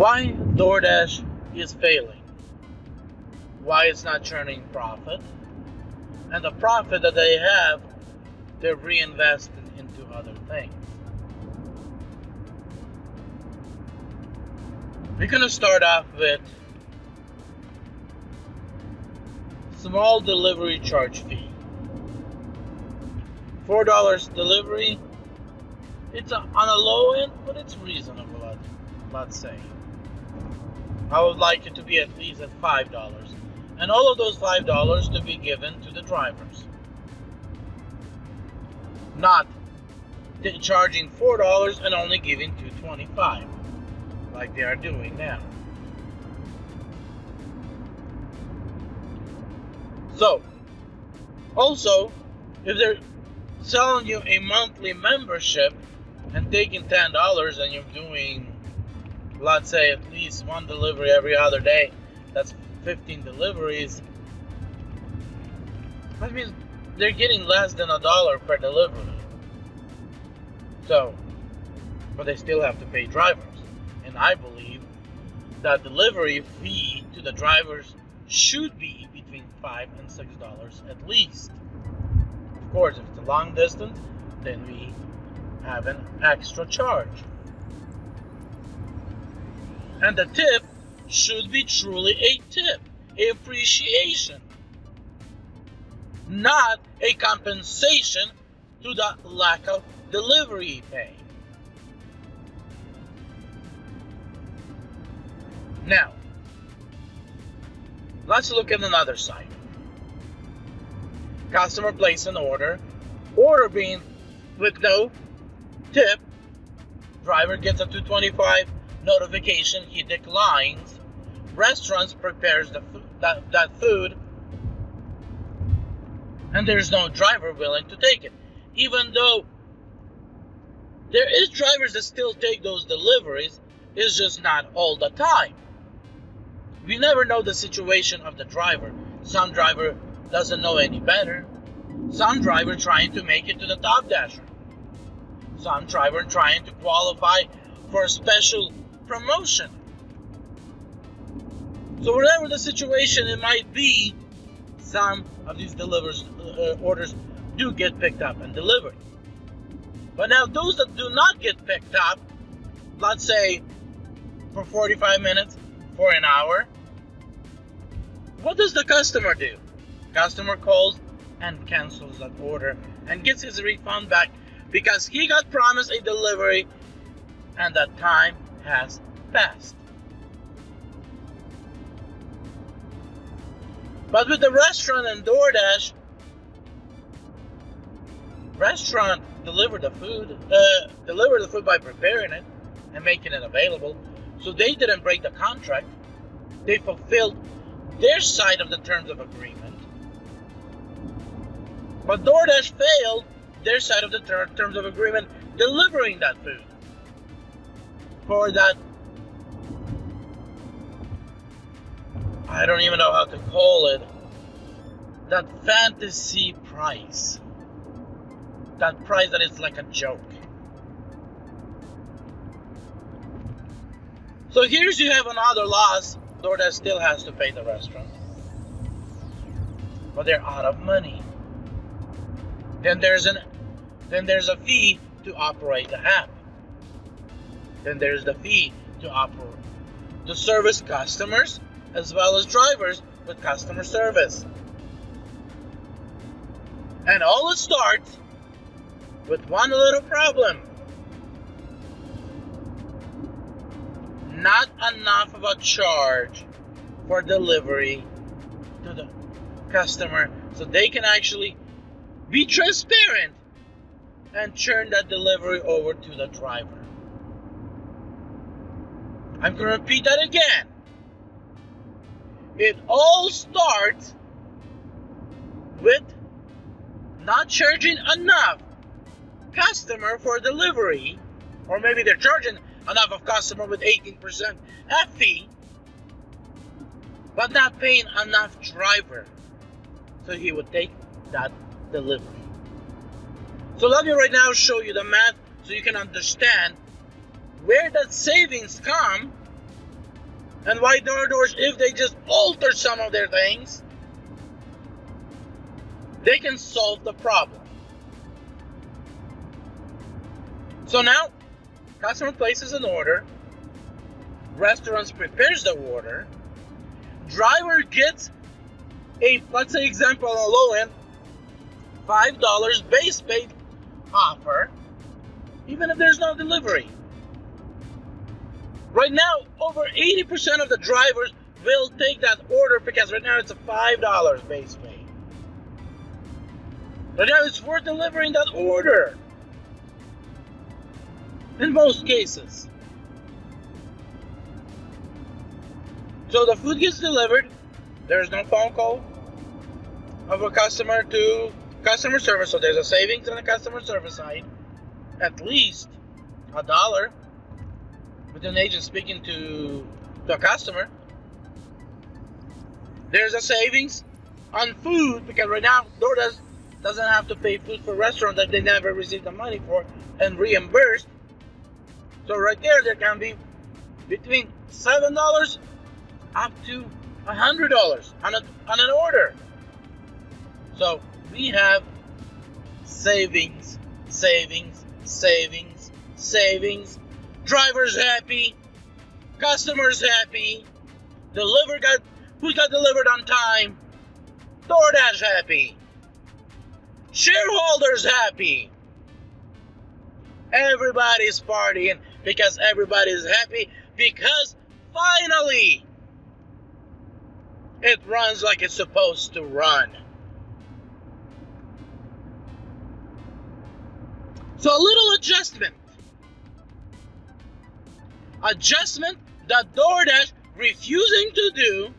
Why DoorDash is failing, why it's not turning profit, and the profit that they have, they're reinvesting into other things. We're going to start off with small delivery charge fee. $4 delivery. It's on a low end, but it's reasonable, let's say. I would like it to be at least at $5. And all of those $5 to be given to the drivers. Not charging $4 and only giving $2.25 like they are doing now. So, also, if they're selling you a monthly membership and taking $10 and you're doing, let's say, at least one delivery every other day, that's 15 deliveries. That means they're getting less than $1 per delivery. So, but they still have to pay drivers. And I believe that delivery fee to the drivers should be between $5 and $6 at least. Of course, if it's a long distance, then we have an extra charge. And the tip should be truly a tip, a appreciation, not a compensation to the lack of delivery pay. Now, let's look at another side. Customer places an order being with no tip, driver gets a $2.25 notification, he declines. Restaurants prepares that food, and there's no driver willing to take it. Even though there is drivers that still take those deliveries, it's just not all the time. We never know the situation of the driver. Some driver doesn't know any better. Some driver trying to make it to the top dasher. Some driver trying to qualify for a special promotion. So whatever the situation it might be, some of these orders do get picked up and delivered. But now those that do not get picked up, let's say for 45 minutes, for an hour, what does the customer do? Customer calls and cancels that order and gets his refund back because he got promised a delivery and that time has passed. But with the restaurant and DoorDash, restaurant delivered the food by preparing it and making it available. So they didn't break the contract. They fulfilled their side of the terms of agreement. But DoorDash failed their side of the terms of agreement delivering that food for that, I don't even know how to call it, that fantasy price. That price that is like a joke. So here's you have another loss. DoorDash still has to pay the restaurant, but they're out of money. Then there's a fee to operate the app. Then there's the fee to service customers as well as drivers with customer service. And all it starts with one little problem. Not enough of a charge for delivery to the customer so they can actually be transparent and turn that delivery over to the driver. I'm going to repeat that again. It all starts with not charging enough customer for delivery, or maybe they're charging enough of customer with 18% fee, but not paying enough driver so he would take that delivery. So let me right now show you the math so you can understand where that savings come And why Doordash, if they just alter some of their things, they can solve the problem. So now, customer places an order, restaurant prepares the order, driver gets a, let's say example on a low end, $5 base pay offer, even if there's no delivery. Right now, over 80% of the drivers will take that order because right now it's a $5 base pay. Right now it's worth delivering that order. In most cases. So the food gets delivered. There's no phone call of a customer to customer service. So there's a savings on the customer service side. At least $1 with an agent speaking to a customer. There's a savings on food because right now DoorDash doesn't have to pay food for restaurants that they never received the money for and reimbursed. So right there can be between $7 up to $100 on an order. So we have savings, savings, savings, savings. Drivers happy, customers happy, food got delivered on time, DoorDash happy, shareholders happy. Everybody's partying because everybody's happy because finally it runs like it's supposed to run. So a little adjustment that DoorDash refusing to do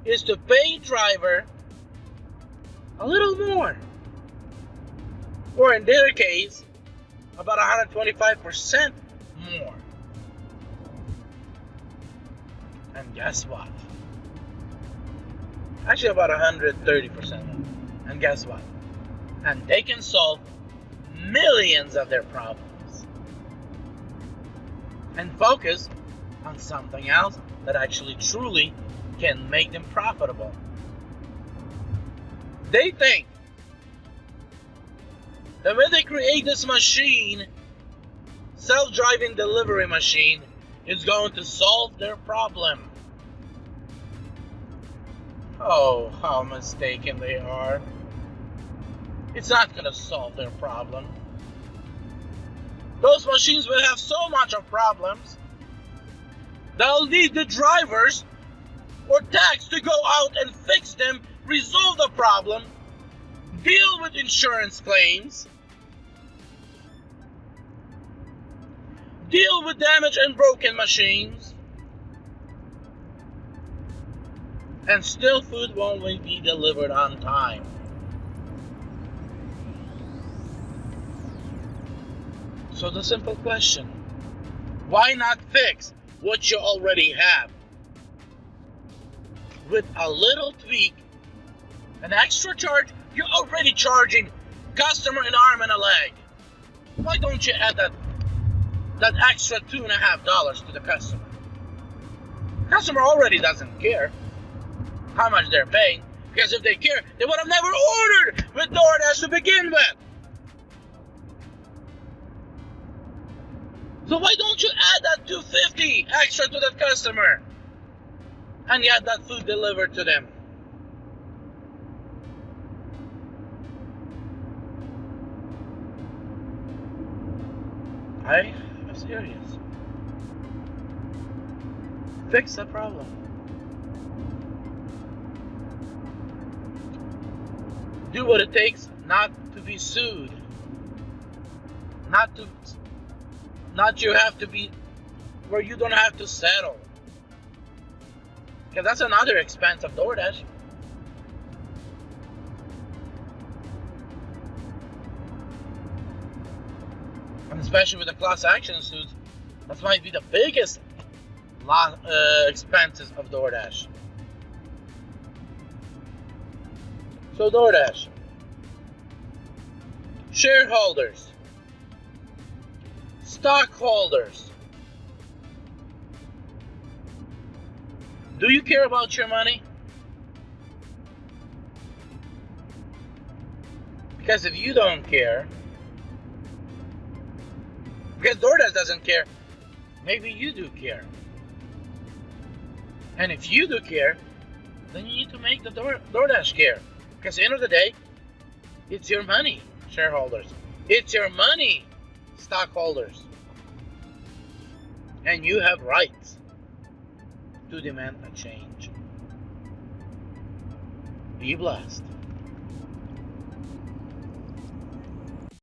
is to pay driver a little more, or in their case about 125% more. And guess what? Actually about 130% more. And guess what? And they can solve millions of their problems and focus on something else that actually truly can make them profitable. They think that when they create this machine, self-driving delivery machine, is going to solve their problem. Oh, how mistaken they are. It's not going to solve their problem. Those machines will have so much of problems, they'll need the drivers or techs to go out and fix them, resolve the problem, deal with insurance claims, deal with damaged and broken machines, and still food won't be delivered on time. So the simple question, why not fix what you already have with a little tweak, an extra charge? You're already charging customer an arm and a leg. Why don't you add that extra $2.50 to the customer? Customer already doesn't care how much they're paying, because if they care, they would have never ordered with DoorDash to begin with. So why don't you add that $2.50 extra to that customer and get that food delivered to them? I'm serious. Fix the problem. Do what it takes not to be sued. Not you have to be where you don't have to settle. Because that's another expense of DoorDash. And especially with the class action suits, that might be the biggest expenses of DoorDash. So DoorDash, shareholders, stockholders, Do you care about your money? Because if you don't care, because Doordash doesn't care, maybe you do care. And if you do care, then you need to make the Doordash care. Because at the end of the day, it's your money, shareholders. It's your money, stockholders. And you have rights to demand a change. Be blessed.